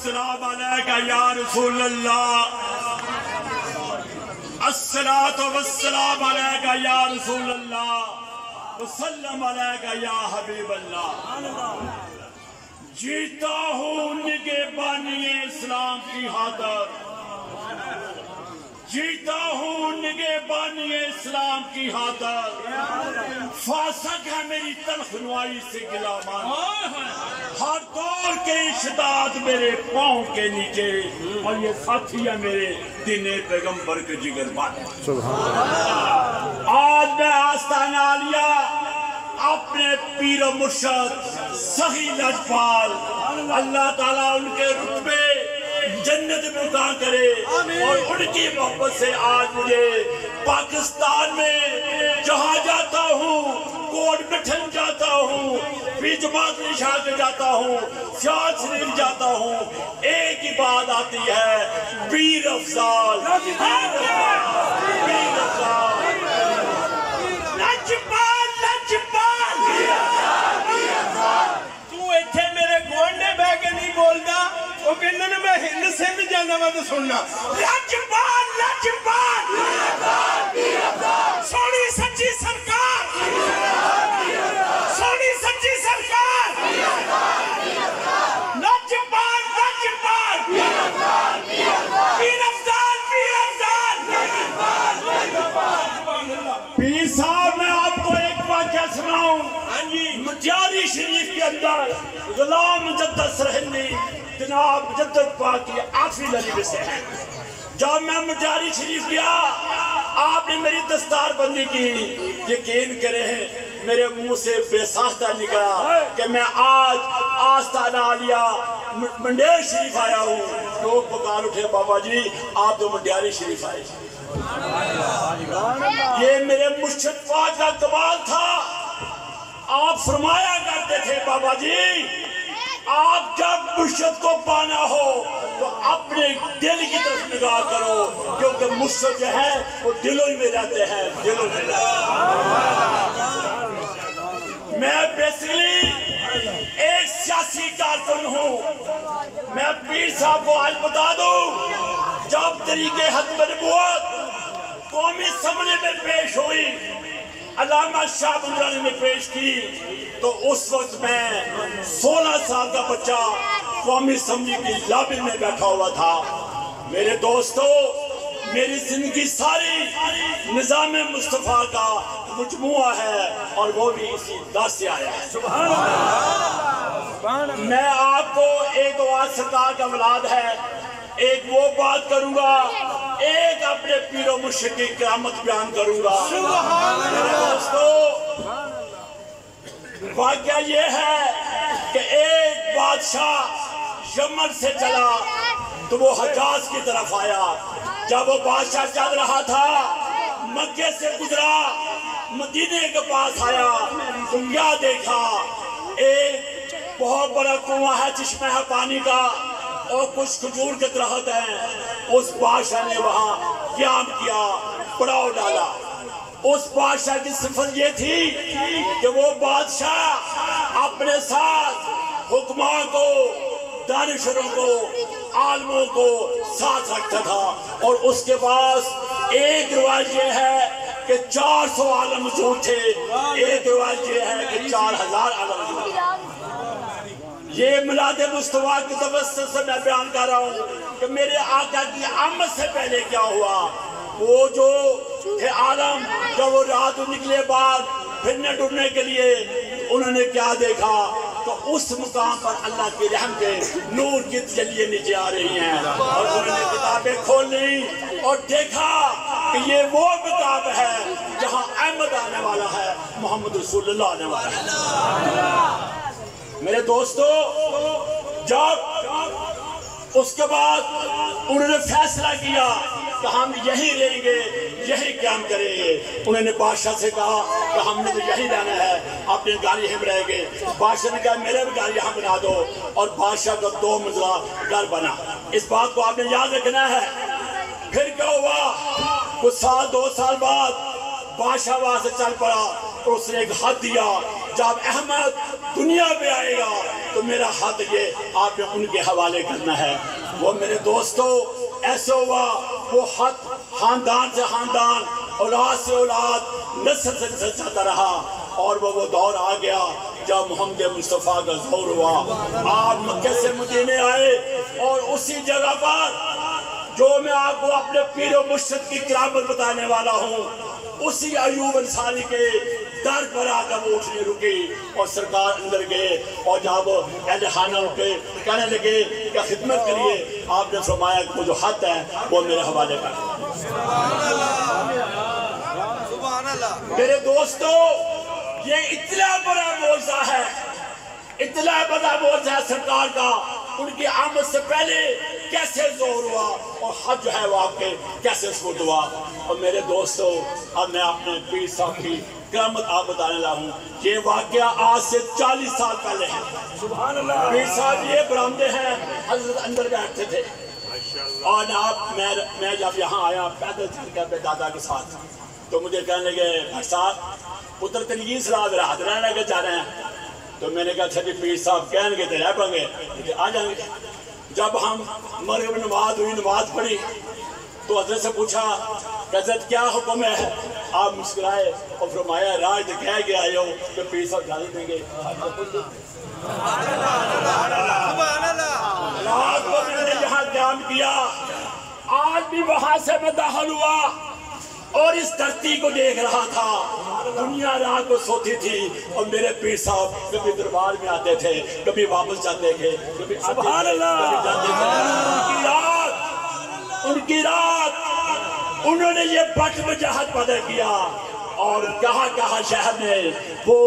والسلام علیکہ یا رسول اللہ الصلاۃ والسلام علیکہ یا رسول اللہ وسلم علیکہ یا حبیب اللہ جیتا ہوں نگہبانی اسلام کی خاطر جیتا ہوں نگہبانی اسلام کی خاطر فاسق ہے میری تلخ نوائی سے گلہ مان ہر دور کے اشتاد میرے پاؤں کے نیچے اور یہ ساتھی ہے میرے دین پیغمبر کے جگر بات آج میں آستانہ عالیہ اپنے پیر و مرشد سخی لجپال اللہ تعالیٰ ان کے رتبے جنت میں مقام کرے اور ان کی محبت سے آج مجھے پاکستان میں جہاں جاتا ہوں کوٹ مٹھن جاتا ہوں پیر جماعت نشان کے جاتا ہوں سیال شریف جاتا ہوں ایک ہی بات آتی ہے پیر افضال پیر افضال لجپال لجپال تو ایتھے میرے گوانڈے بے کے نہیں بولتا وہ کہنا نا میں ہند سندھ جانا میں تو سننا لجپال لجپال سونی سچی سرکار سونی سچی سرکار لجپال لجپال پیر افضال پیر افضال پیر صاحب میں آپ کو ایک واقعہ سناؤں مجاری شریف کے اندر غلام مجدد سرہندی جناب مجدد پاک کی آخری للیب سے ہے جب میں مجاری شریف گیا آپ نے میری دستار بندی کی یقین کرے ہیں میرے منہ سے بے ساختہ نکلا کہ میں آج آستانہ عالیہ منڈیر شریف آیا ہوں لوگ پکار اٹھے بابا جی آپ تو منڈیاری شریف آئے یہ میرے مرشد پاک کا کمال تھا آپ فرمایا کرتے تھے بابا جی آپ جب مرشد کو پانا ہو تو اپنے دل کی طرف نگاہ کرو کیونکہ مرشد جو ہے وہ دلوں ہی میں رہتے ہیں دلوں میں میں بیسیکلی ایک سیاسی کارکن ہوں میں پیر صاحب کو آج بتا دوں جب طریقے ختم نبوت قومی اسمبلی میں پیش ہوئی علامہ شاہ بندرانی میں پیش کی تو اس وقت میں 16 سال کا بچہ قومی اسمبلی کی لابی میں بیٹھا ہوا تھا میرے دوستو میری زندگی ساری نظام مصطفیٰ کا مجموعہ ہے اور وہ بھی اسی دس سے آیا ہے میں آپ کو ایک آواز سرکار کا اولاد ہے ایک وہ بات کروں گا ایک اپنے پیر و مرشد کی کرامت بیان کروں گا میرے دوستو واقعہ یہ ہے کہ ایک بادشاہ یمن سے چلا تو وہ حجاز کی طرف آیا جب وہ بادشاہ چل رہا تھا مکے سے گزرا مدینے کے پاس آیا تو کیا دیکھا ایک بہت بڑا کنواں ہے چشمہ ہے پانی کا اور کچھ کھجور کے درخت ہیں اس بادشاہ نے وہاں قیام کیا پڑاؤ ڈالا اس بادشاہ کی صفت یہ تھی کہ وہ بادشاہ اپنے ساتھ حکماں کو دانشوروں کو عالموں کو ساتھ رکھتا تھا اور اس کے پاس ایک روایت یہ ہے کہ 400 عالم موجود تھے ایک روایت یہ ہے کہ 4000 عالم موجود تھے یہ میلاد مصطفیٰ کی توسط سے میں بیان کر رہا ہوں کہ میرے آقا کی آمد سے پہلے کیا ہوا وہ جو تھے عالم جب وہ رات نکلے بعد پھرنے ڈرنے کے لیے انہوں نے کیا دیکھا تو اس مقام پر اللہ کی رحم کے نور کی تجلیاں نیچے آ رہی ہیں اور انہوں نے کتابیں کھول لی اور دیکھا کہ یہ وہ کتاب ہے جہاں احمد آنے والا ہے محمد رسول اللہ آنے والا ہے میرے دوستو جب اس کے بعد انہوں نے فیصلہ کیا کہ ہم یہی رہیں گے یہی قیام کریں گے انہوں نے بادشاہ سے کہا کہ ہم نے تو یہی رہنا ہے اپنی گھر یہیں رہیں گے بادشاہ نے کہا میرے بھی گھر یہاں بنا دو اور بادشاہ کا 2 منزلہ گھر بنا اس بات کو آپ نے یاد رکھنا ہے پھر کیا ہوا کچھ سال 2 سال بعد بادشاہ وہاں سے چل پڑا اور اس نے ایک حد دیا جب احمد دنیا پہ آئے گا تو میرا خط یہ آپ نے ان کے حوالے کرنا ہے۔ وہ میرے دوستو ایسا ہوا، وہ خط خاندان سے خاندان، اولاد سے اولاد، نسل سے نسل چلتا رہا، اور وہ دور آ گیا جب محمد مصطفیٰ کا ظہور ہوا۔ آپ مکہ سے مدینے آئے، اور اسی جگہ پر جو میں آپ کو اپنے پیر و مرشد کی کرامت بتانے والا ہوں، اسی ایوب انصاری کے در پر آ کر وہ اٹھنے رکی، اور سرکار اندر گئے، اور جب اہل خانہ کے کہنے لگے کہ خدمت کریے، آپ نے فرمایا کہ وہ جو خط ہے وہ میرے حوالے کر۔ میرے دوستو یہ اتنا بڑا معجزہ ہے، اتنا بڑا معجزہ ہے سرکار کا، ان کی آمد سے پہلے کیسے ظہور ہوا، اور خط جو ہے وہ آپ کے کیسے سپرد ہوا۔ اور میرے دوستو اب میں اپنے پیر صاحب کی کرامت آپ بتانے لگا ہوں۔ یہ واقعہ آج سے 40 سال پہلے ہے۔ سبحان اللہ۔ پیر صاحب یہ برآمدے ہیں، حضرت اندر بیٹھتے تھے، اور میں جب یہاں آیا پیدل چل کر اپنے دادا کے ساتھ، تو مجھے کہنے لگے بھائی صاحب پتر تنگی سلاد راحت رہنے کے جا رہے ہیں، تو میں نے کہا اچھا جی پیر صاحب کہنے گے تو رہ پائیں گے، آ جائیں گے۔ جب ہم مغرب نماز ہوئی، نماز پڑھی، تو حضرت سے پوچھا کہ حضرت کیا حکم ہے؟ آپ مسکرائے اور فرمایا راج تو کہہ کے آئے ہو کہ پیر صاحب اجازت دیں گے۔ رات کو میں نے جہاں قیام کیا، آج بھی وہاں سے میں داخل ہوا اور اس دھرتی کو دیکھ رہا تھا۔ دنیا رات کو سوتی تھی، اور میرے پیر صاحب کبھی دربار میں آتے تھے، کبھی واپس جاتے تھے، کبھی سبحان اللہ کبھی جاتے تھے۔ ان کی رات انہوں نے یہ بٹ وجاہت پیدا کیا، اور کہاں شہر میں وہ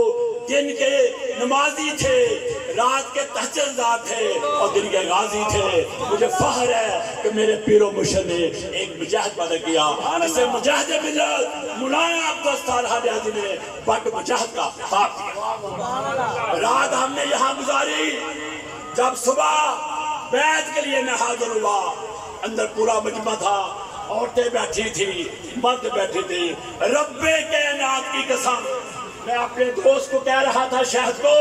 دن کے نمازی تھے، رات کے تہجد دار تھے، اور دن کے غازی تھے۔ مجھے فخر ہے کہ میرے پیر و مرشد نے ایک مجاہد پیدا کیا، جسے مجاہد ملت مولانا عبدالستار حاجی نے بٹ مجاہد کا خواب کیا۔ رات ہم نے یہاں گزاری، جب صبح بیعت کے لیے میں حاضر ہوا، اندر پورا مجمع تھا، عورتیں بیٹھی تھی، مرد بیٹھی تھی۔ رب کائنات کی قسم، میں اپنے دوست کو کہہ رہا تھا شہد کو،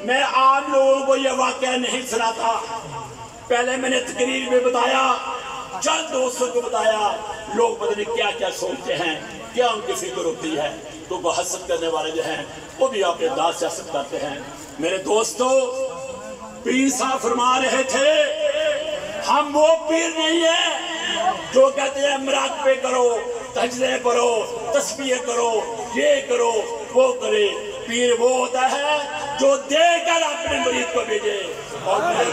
میں عام لوگوں کو یہ واقعہ نہیں سناتا، پہلے میں نے تقریر میں بتایا، چند دوستوں کو بتایا، لوگ پتہ نہیں کیا کیا سوچتے ہیں، کیا ان کی فکر ہوتی ہے، تو وہ حسد کرنے والے جو ہیں وہ بھی اپنے داد سے حسد کرتے ہیں۔ میرے دوستو پیر صاحب فرما رہے تھے ہم وہ پیر نہیں ہیں جو کہتے ہیں مراقبے کرو، تجزیے کرو، تسبیح کرو، یہ کرو وہ کرے۔ پیر وہ ہوتا ہے جو دے کر اپنے مریض کو بھیجے۔ اور میرے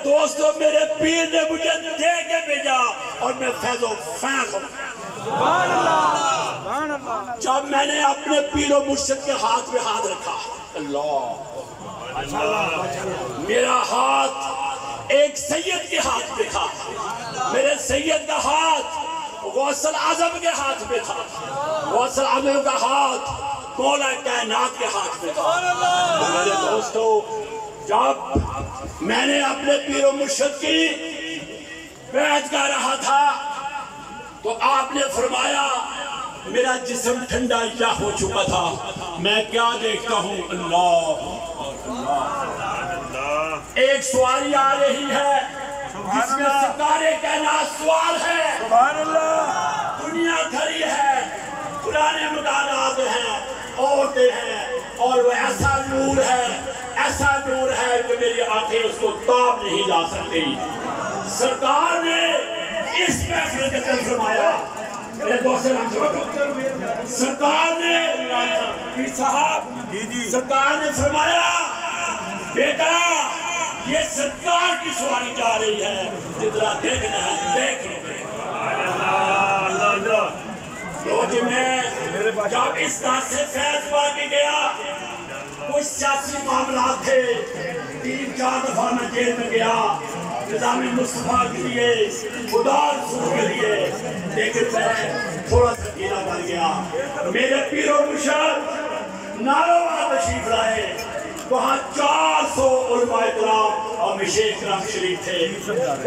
دوستو میرے پیر نے مجھے دے کے بھیجا، اور میں فیض و فیض ہوں۔ جب میں نے اپنے پیر و مرشد کے ہاتھ پہ ہاتھ رکھا، میرا ہاتھ ایک سید کے ہاتھ پہ تھا، میرے سید کا ہاتھ غوث اعظم کے ہاتھ پہ تھا، غوث اعظم کا ہاتھ مولا کائنات کے ہاتھ پہ تھا۔ میرے دوستو جب میں نے اپنے پیر و مرشد کی بیعت کر رہا تھا تو آپ نے فرمایا میرا جسم ٹھنڈا یا ہو چکا تھا، میں کیا دیکھتا ہوں، اللہ ایک سواری آ رہی ہے جس میں سرکار کائنات سوار ہے، دنیا کھڑی ہے، پرانے مکانات ہیں، عورتیں ہیں، اور وہ ایسا نور ہے کہ میری آنکھیں اس کو تاب نہیں جا سکتی۔ سرکار نے اس محفل کے اندر فرمایا، سرکار نے فرمایا بیٹا یہ سرکار کی سواری جا رہی ہے، جتنا دیکھنا ہے دیکھ لو۔ تو میں جب اس طرح سے فیض پا کے گیا، کچھ سیاسی معاملات تھے، 3-4 دفعہ میں جیل میں گیا نظام مصطفیٰ کے لیے، خدا رسول کے لیے، لیکن میں تھوڑا سا ڈھیلا پڑ گیا۔ میرے پیر و مرشد ناروان تشریف لائے، وہاں 400 علماء کرام اور مشایخ کرام شریف تھے۔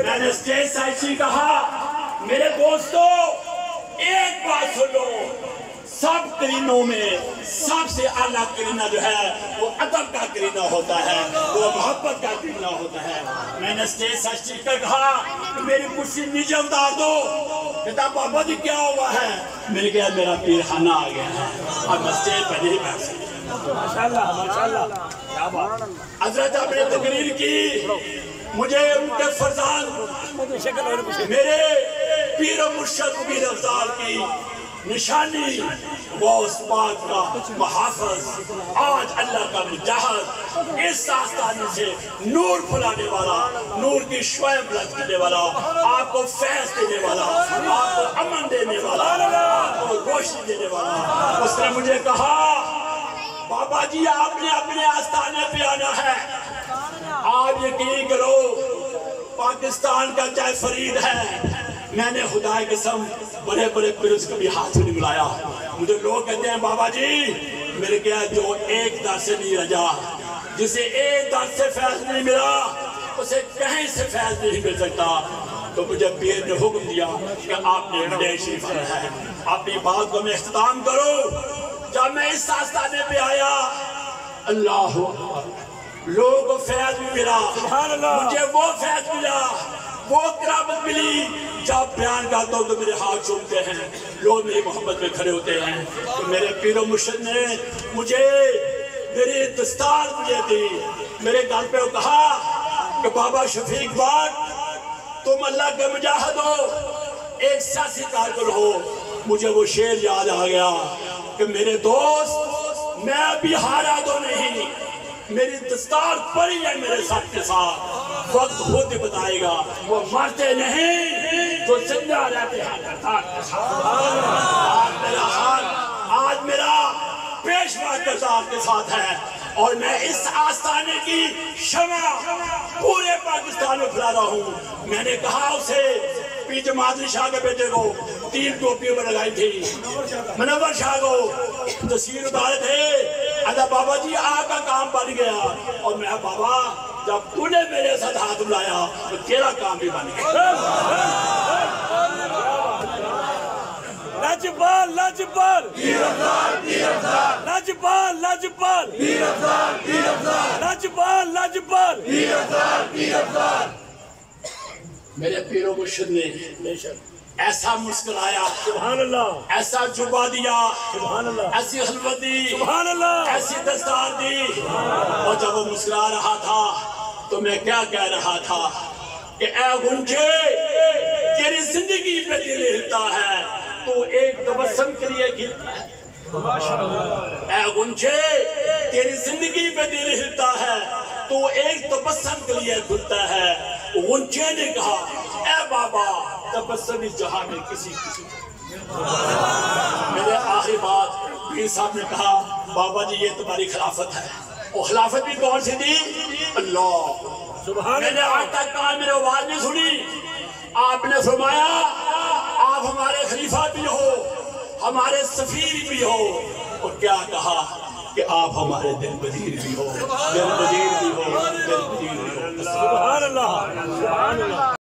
میں نے اسٹیج سائٹ سے کہا میرے دوستو ایک بات سن لو، سب کرینوں میں سب سے اعلیٰ کرینہ جو ہے وہ ادب کا کرینہ ہوتا ہے، وہ محبت کا کرینہ ہوتا ہے۔ میں نے اسٹیج سچ کر کہا کہ میری کرسی نیچے اتار دو، کہتا بابا جی کیا ہوا ہے؟ مل گیا میرا پیر خانہ آ گیا ہے، اب میں اسٹیج پہ نہیں بیٹھ سکتا۔ ماشاءاللہ ماشاءاللہ کیا بات۔ حضرت آپ نے تقریر کی، مجھے ان کے فرزان میرے پیر و مرشد پیر افضال کی نشانی وہ اس بات کا محافظ، آج اللہ کا مجاہد، اس آستانے سے نور پھلانے والا، نور کی شعاع بلند کرنے والا، آپ کو فیض دینے والا، آپ کو امن دینے والا، آپ کو روشنی دینے والا۔ اس نے مجھے کہا بابا جی آپ نے اپنے آستانے پہ آنا ہے، آپ یقین کرو پاکستان کا چاہے فرید ہے، میں نے خدا کی قسم بڑے بڑے پیرز کبھی ہاتھ نہیں ملایا۔ مجھے لوگ کہتے ہیں بابا جی میرے کیا جو ایک در سے نہیں رجا، جسے ایک در سے فیض نہیں ملا اسے کہیں سے فیض نہیں مل سکتا۔ تو مجھے پیر نے حکم دیا کہ آپ نے مڈے شریف آنا ہے، اپنی بات کو میں اختتام کروں۔ جب میں اس آستانے پہ آیا اللہ لوگوں کو فیض بھی ملا، مجھے وہ فیض ملا، وہ کرامت ملی۔ جب بیان کرتا ہوں تو میرے ہاتھ چومتے ہیں، لوگ میری محبت میں کھڑے ہوتے ہیں۔ تو میرے پیر و مرشد نے مجھے میری دستار مجھے دی، میرے گھر پہ کہا کہ بابا شفیق بات تم اللہ کے مجاہد ہو، ایک سیاسی کارکن ہو۔ مجھے وہ شعر یاد آ گیا کہ میرے دوست میں ابھی ہارا تو نہیں، میری دستار پڑی ہے میرے ساتھ کے ساتھ، وقت خود بتائے گا، وہ مرتے نہیں تو زندہ رہتے ہیں۔ آج میرا پیشوا کردار کے ساتھ ہے اور میں اس آستانے کی شمع پورے پاکستان میں پھیلا رہا ہوں۔ میں نے کہا اسے پی جماعت شاہ کے بیٹے کو 3 ٹوپیوں میں لگائی تھی، منور شاہ کو تصویر اتارے تھے، ادا بابا جی آپ کا کام بن گیا، اور میں بابا جب تو نے میرے ساتھ ہاتھ ملایا تو تیرا کام بھی بن گیا۔ لاجپال لاجپال لاجپال لاجپال لاجپال لاجپال میرے پیر و مرشد نے ایسا مسکرایا، سبحان اللہ، ایسا جبہ دیا، سبحان اللہ، ایسی خلوت دی، سبحان اللہ، ایسی دستار دی۔ اور جب وہ مسکرا رہا تھا تو میں کیا کہہ رہا تھا کہ اے گنجے تیری زندگی پہ دل ہلتا ہے تو ایک تبسم کے لیے کھلتا ہے۔ اے گنجے تیری زندگی پہ دل ہلتا ہے تو ایک تبسم کے لیے کھلتا ہے۔ گنجے نے کہا اے بابا تبسم اس جہاں میں کسی میرے آخری بات پیر صاحب نے کہا بابا جی یہ تمہاری خلافت ہے، اور خلافت بھی کون سی دی؟ اللہ۔ میں نے آج تک کہا میرے آواز نہیں سنی، آپ نے فرمایا آپ ہمارے خلیفہ بھی ہو، ہمارے سفیر بھی ہو، اور کیا کہا کہ آپ ہمارے دل بدیر بھی ہو، دل بدیر بھی ہو، دل بدیر بھی ہو۔ سبحان اللہ، سبحان اللہ۔